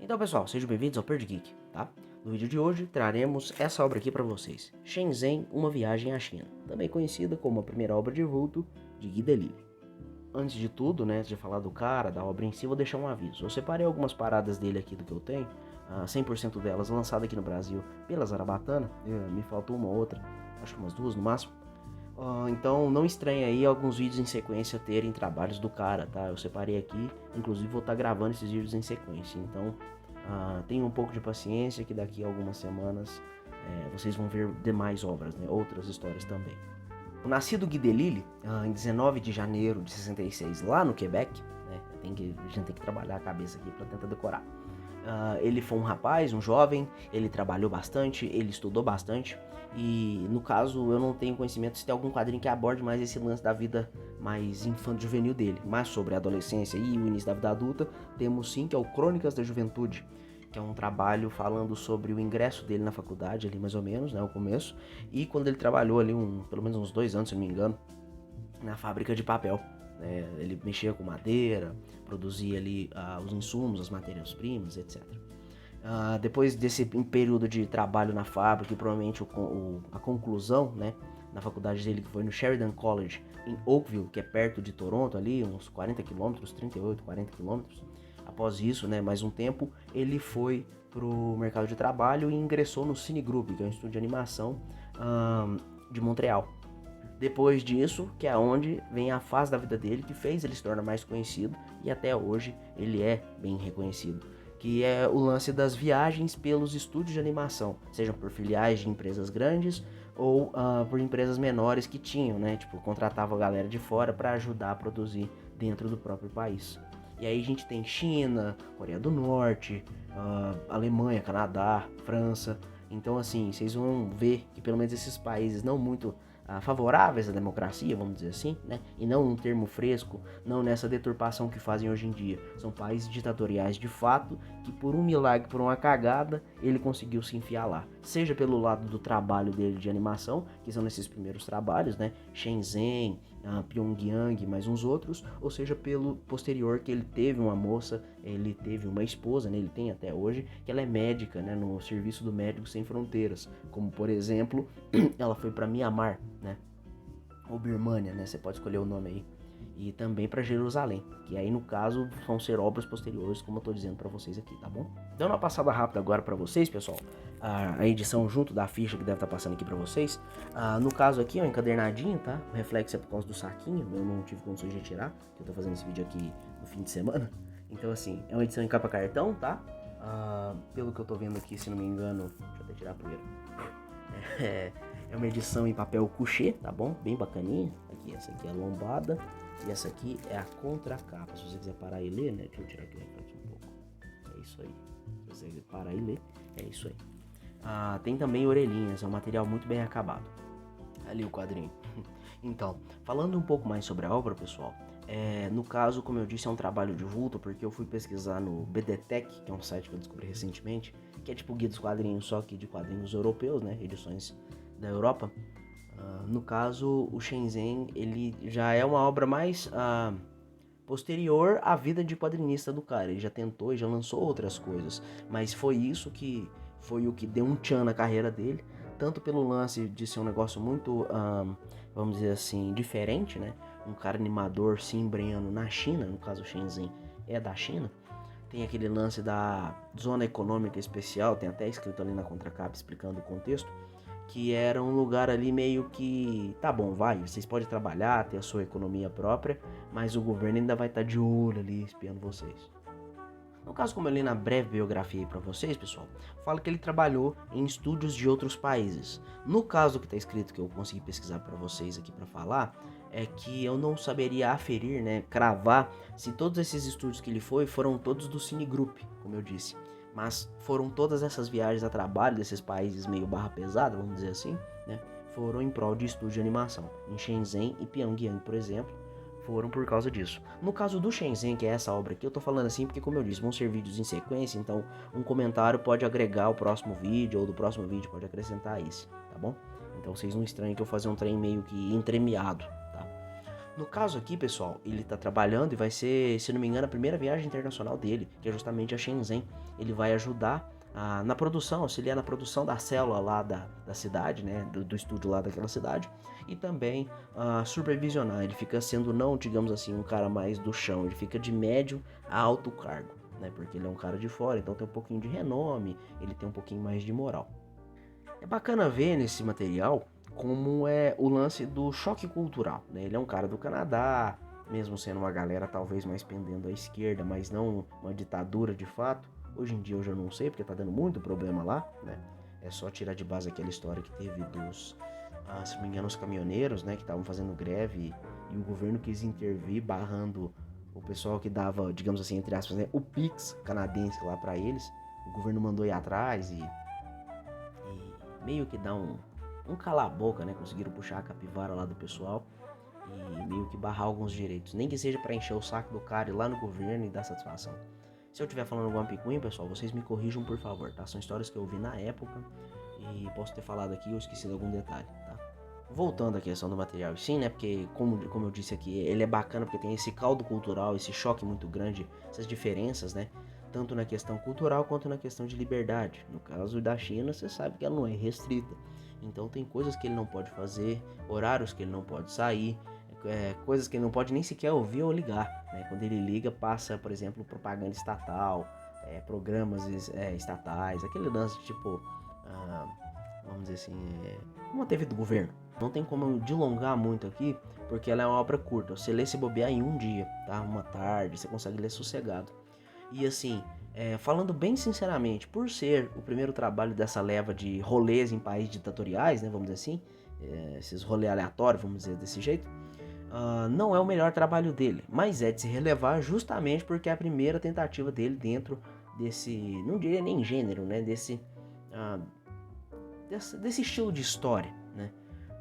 Então, pessoal, sejam bem-vindos ao Perdi Geek, tá? No vídeo de hoje traremos essa obra aqui para vocês, Shenzhen, uma viagem à China, também conhecida como a primeira obra de vulto de Guy Delisle. Antes de tudo, né, antes de falar do cara, da obra em si, vou deixar um aviso. Eu separei algumas paradas dele aqui do que eu tenho, 100% delas lançadas aqui no Brasil pela Zarabatana, me faltou uma outra, acho que umas duas no máximo. Então não estranhe aí alguns vídeos em sequência terem trabalhos do cara, tá? Eu separei aqui, inclusive vou estar gravando esses vídeos em sequência, então tenha um pouco de paciência que daqui a algumas semanas vocês vão ver demais obras, né? Outras histórias também. O nascido Guy Delisle, em 19 de janeiro de 66, lá no Quebec, né? A gente tem que trabalhar a cabeça aqui para tentar decorar. Ele foi um rapaz, um jovem, ele trabalhou bastante, ele estudou bastante e no caso eu não tenho conhecimento se tem algum quadrinho que aborde mais esse lance da vida mais infanto-juvenil dele, mas sobre a adolescência e o início da vida adulta temos sim, que é o Crônicas da Juventude, que é um trabalho falando sobre o ingresso dele na faculdade ali mais ou menos, né, o começo, e quando ele trabalhou ali pelo menos uns 2 anos, se não me engano, na fábrica de papel. Ele mexia com madeira, produzia ali os insumos, as matérias-primas, etc. Depois desse período de trabalho na fábrica e provavelmente a conclusão, né, na faculdade dele, que foi no Sheridan College, em Oakville, que é perto de Toronto, ali, uns 40 quilômetros, 38, 40 quilômetros. Após isso, né, mais um tempo, ele foi pro mercado de trabalho e ingressou no Cine Group, que é um estúdio de animação de Montreal. Depois disso, que é onde vem a fase da vida dele que fez ele se tornar mais conhecido e até hoje ele é bem reconhecido, que é o lance das viagens pelos estúdios de animação, sejam por filiais de empresas grandes ou por empresas menores que tinham, né? Tipo, contratava a galera de fora para ajudar a produzir dentro do próprio país. E aí a gente tem China, Coreia do Norte, Alemanha, Canadá, França. Então assim, vocês vão ver que pelo menos esses países não muito favoráveis à democracia, vamos dizer assim, né? E não um termo fresco, não nessa deturpação que fazem hoje em dia. São países ditatoriais de fato, que por um milagre, por uma cagada, ele conseguiu se enfiar lá. Seja pelo lado do trabalho dele de animação, que são nesses primeiros trabalhos, né? Shenzhen, Pyongyang e mais uns outros, ou seja pelo posterior, que ele teve uma moça, ele teve uma esposa, né? Ele tem até hoje, que ela é médica, né? No serviço do Médicos Sem Fronteiras, como por exemplo, ela foi para Mianmar, né? Ou Birmania, né? Você pode escolher o nome aí. E também para Jerusalém, que aí no caso vão ser obras posteriores, como eu tô dizendo para vocês aqui, tá bom? Dando uma passada rápida agora para vocês, pessoal, a edição junto da ficha que deve estar passando aqui para vocês. No caso aqui, ó, encadernadinho, tá? O reflexo é por causa do saquinho, eu não tive condições de retirar, que eu tô fazendo esse vídeo aqui no fim de semana. Então assim, é uma edição em capa cartão, tá? Pelo que eu tô vendo aqui, se não me engano, deixa eu até tirar a poeira. É uma edição em papel couché, tá bom? Bem bacaninha. Aqui, essa aqui é a lombada e essa aqui é a contracapa. Se você quiser parar e ler, né? Deixa eu tirar aqui o reflexo um pouco. É isso aí. Se você quiser parar e ler, é isso aí. Tem também orelhinhas, é um material muito bem acabado. Ali o quadrinho. Então, falando um pouco mais sobre a obra, pessoal, no caso, como eu disse, é um trabalho de vulto, porque eu fui pesquisar no BDTech, que é um site que eu descobri recentemente, que é tipo guia dos quadrinhos, só que de quadrinhos europeus, né, edições da Europa. No caso, o Shenzhen, ele já é uma obra mais posterior à vida de quadrinista do cara. Ele já tentou e já lançou outras coisas, mas foi isso que foi o que deu um tchan na carreira dele, tanto pelo lance de ser um negócio muito, vamos dizer assim, diferente, né? Um cara animador se embrenhando na China, no caso o Shenzhen é da China. Tem aquele lance da zona econômica especial, tem até escrito ali na contracapa explicando o contexto, que era um lugar ali meio que, tá bom, vai, vocês podem trabalhar, ter a sua economia própria, mas o governo ainda vai estar de olho ali, espiando vocês. No caso, como eu li na breve biografia aí pra vocês, pessoal, fala que ele trabalhou em estúdios de outros países. No caso que tá escrito, que eu consegui pesquisar pra vocês aqui pra falar, é que eu não saberia aferir, né, cravar, se todos esses estúdios que ele foi, foram todos do Cine Group, como eu disse. Mas foram todas essas viagens a trabalho desses países meio barra pesada, vamos dizer assim, né, foram em prol de estúdio de animação. Em Shenzhen e Pyongyang, por exemplo, foram por causa disso. No caso do Shenzhen, que é essa obra aqui, eu tô falando assim porque, como eu disse, vão ser vídeos em sequência, então um comentário pode agregar o próximo vídeo, ou do próximo vídeo pode acrescentar esse, tá bom? Então vocês não estranhem que eu fazer um trem meio que entremeado, tá? No caso aqui, pessoal, ele tá trabalhando e vai ser, se não me engano, a primeira viagem internacional dele, que é justamente a Shenzhen. Ele vai ajudar na produção, auxiliar na produção da célula lá da cidade, né, do estúdio lá daquela cidade, e também supervisionar. Ele fica sendo, não, digamos assim, um cara mais do chão, ele fica de médio a alto cargo, né, porque ele é um cara de fora, então tem um pouquinho de renome, ele tem um pouquinho mais de moral. É bacana ver nesse material como é o lance do choque cultural, né? Ele é um cara do Canadá, mesmo sendo uma galera talvez mais pendendo à esquerda, mas não uma ditadura de fato. Hoje em dia eu já não sei, porque tá dando muito problema lá, né? É só tirar de base aquela história que teve dos, se não me engano, os caminhoneiros, né? Que estavam fazendo greve e o governo quis intervir, barrando o pessoal que dava, digamos assim, entre aspas, né, o Pix canadense lá pra eles. O governo mandou ir atrás e meio que dá um cala-a-boca, né? Conseguiram puxar a capivara lá do pessoal e meio que barrar alguns direitos. Nem que seja pra encher o saco do cara ir lá no governo e dar satisfação. Se eu estiver falando alguma picuinha, pessoal, vocês me corrijam por favor, tá? São histórias que eu vi na época e posso ter falado aqui ou esquecido algum detalhe, tá? Voltando à questão do material, sim, né? Porque, como eu disse aqui, ele é bacana porque tem esse caldo cultural, esse choque muito grande, essas diferenças, né? Tanto na questão cultural quanto na questão de liberdade. No caso da China, você sabe que ela não é restrita. Então tem coisas que ele não pode fazer, horários que ele não pode sair, coisas que ele não pode nem sequer ouvir ou ligar, né? Quando ele liga, passa, por exemplo, propaganda estatal, programas estatais, aquele lance tipo, vamos dizer assim, uma TV do governo. Não tem como eu dilongar muito aqui, porque ela é uma obra curta. Você lê se bobear em um dia, tá? Uma tarde, você consegue ler sossegado. E assim, falando bem sinceramente, por ser o primeiro trabalho dessa leva de rolês em países ditatoriais, né, vamos dizer assim, esses rolês aleatórios, vamos dizer desse jeito, não é o melhor trabalho dele, mas é de se relevar justamente porque é a primeira tentativa dele dentro desse, não diria nem gênero, né, desse estilo de história, né?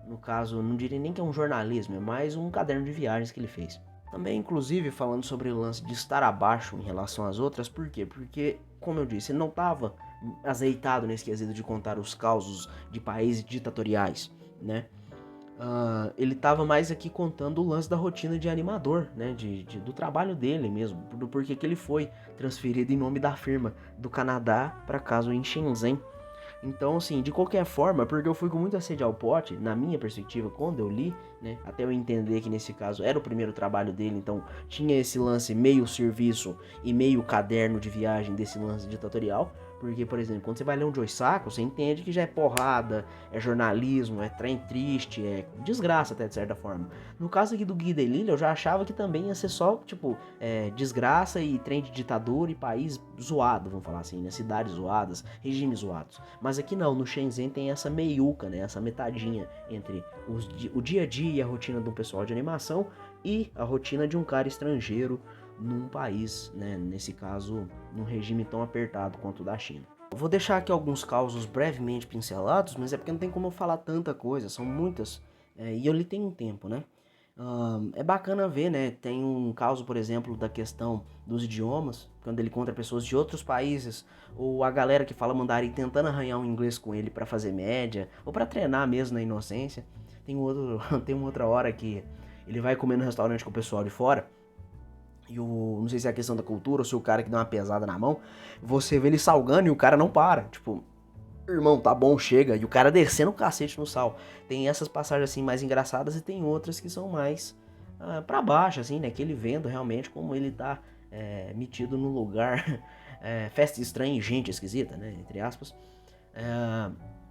No caso, não diria nem que é um jornalismo, é mais um caderno de viagens que ele fez. Também, inclusive, falando sobre o lance de estar abaixo em relação às outras, por quê? Porque, como eu disse, ele não estava azeitado nesse quesito de contar os causos de países ditatoriais, né? Ele estava mais aqui contando o lance da rotina de animador, né? Do trabalho dele mesmo, do porquê que ele foi transferido em nome da firma do Canadá para casa em Shenzhen. Então, assim, de qualquer forma, porque eu fui com muita sede ao pote, na minha perspectiva, quando eu li, né, até eu entender que nesse caso era o primeiro trabalho dele, então tinha esse lance meio serviço e meio caderno de viagem desse lance ditatorial, porque, por exemplo, quando você vai ler um Joe Sacco, você entende que já é porrada, é jornalismo, é trem triste, é desgraça até de certa forma. No caso aqui do Guy Delisle, eu já achava que também ia ser só, tipo, desgraça e trem de ditadura e país zoado, vamos falar assim, né, cidades zoadas, regimes zoados. Mas aqui não, no Shenzhen tem essa meiuca, né, essa metadinha entre o dia a dia e a rotina do pessoal de animação e a rotina de um cara estrangeiro num país, né, nesse caso, num regime tão apertado quanto o da China. Eu vou deixar aqui alguns causos brevemente pincelados, mas é porque não tem como eu falar tanta coisa, são muitas, e eu li tem um tempo, né? É bacana ver, né? Tem um caso, por exemplo, da questão dos idiomas, quando ele encontra pessoas de outros países, ou a galera que fala mandarim tentando arranhar um inglês com ele para fazer média, ou para treinar mesmo na inocência. Tem uma outra hora que ele vai comer no restaurante com o pessoal de fora, e não sei se é a questão da cultura ou se o cara que dá uma pesada na mão, você vê ele salgando e o cara não para. Tipo, irmão, tá bom, chega. E o cara descendo o cacete no sal. Tem essas passagens assim mais engraçadas e tem outras que são mais pra baixo, assim, né? Que ele vendo realmente como ele tá metido num lugar, festa estranha e gente esquisita, né? Entre aspas.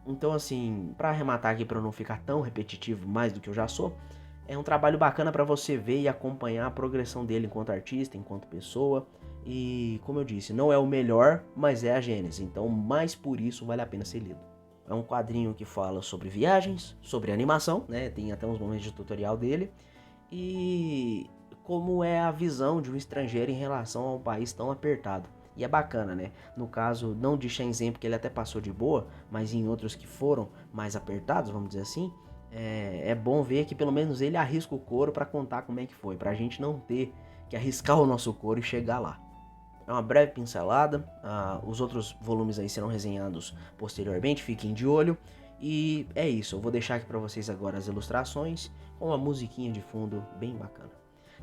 Então, assim, pra arrematar aqui, pra eu não ficar tão repetitivo mais do que eu já sou, é um trabalho bacana pra você ver e acompanhar a progressão dele enquanto artista, enquanto pessoa. E, como eu disse, não é o melhor, mas é a gênese. Então, mais por isso, vale a pena ser lido. É um quadrinho que fala sobre viagens, sobre animação, né? Tem até uns momentos de tutorial dele. E como é a visão de um estrangeiro em relação a um país tão apertado. E é bacana, né? No caso, não de Shenzhen, porque ele até passou de boa, mas em outros que foram mais apertados, vamos dizer assim, é bom ver que pelo menos ele arrisca o couro pra contar como é que foi, pra gente não ter que arriscar o nosso couro e chegar lá. É uma breve pincelada, os outros volumes aí serão resenhados posteriormente, fiquem de olho. E é isso, eu vou deixar aqui pra vocês agora as ilustrações com uma musiquinha de fundo bem bacana.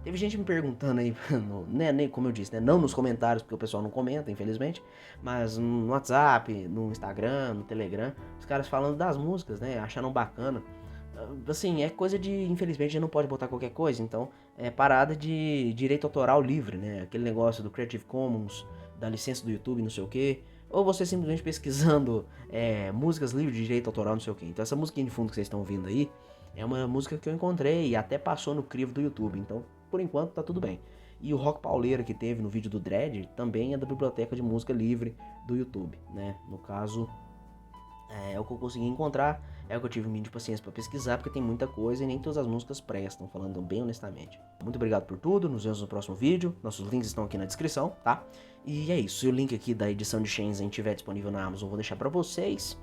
Teve gente me perguntando aí, nem como eu disse, né, não nos comentários, porque o pessoal não comenta, infelizmente, mas no WhatsApp, no Instagram, no Telegram, os caras falando das músicas, né, acharam bacana. Assim, é coisa de, infelizmente, a gente não pode botar qualquer coisa, então é parada de direito autoral livre, né, aquele negócio do Creative Commons, da licença do YouTube, não sei o que, ou você simplesmente pesquisando músicas livres de direito autoral, não sei o que. Então essa musiquinha de fundo que vocês estão ouvindo aí, é uma música que eu encontrei e até passou no crivo do YouTube, então por enquanto tá tudo bem. E o Rock Pauleira que teve no vídeo do Dredd também é da biblioteca de música livre do YouTube, né? No caso, é o que eu consegui encontrar, é o que eu tive um mínimo de paciência para pesquisar, porque tem muita coisa e nem todas as músicas prestam, falando bem honestamente. Muito obrigado por tudo, nos vemos no próximo vídeo, nossos links estão aqui na descrição, tá? E é isso, se o link aqui da edição de Shenzhen estiver disponível na Amazon, eu vou deixar para vocês.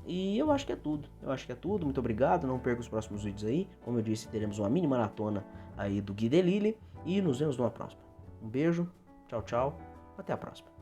E eu acho que é tudo, muito obrigado, não perca os próximos vídeos aí. Como eu disse, teremos uma mini maratona aí do Gui Delisle e nos vemos numa próxima. Um beijo, tchau, tchau, até a próxima.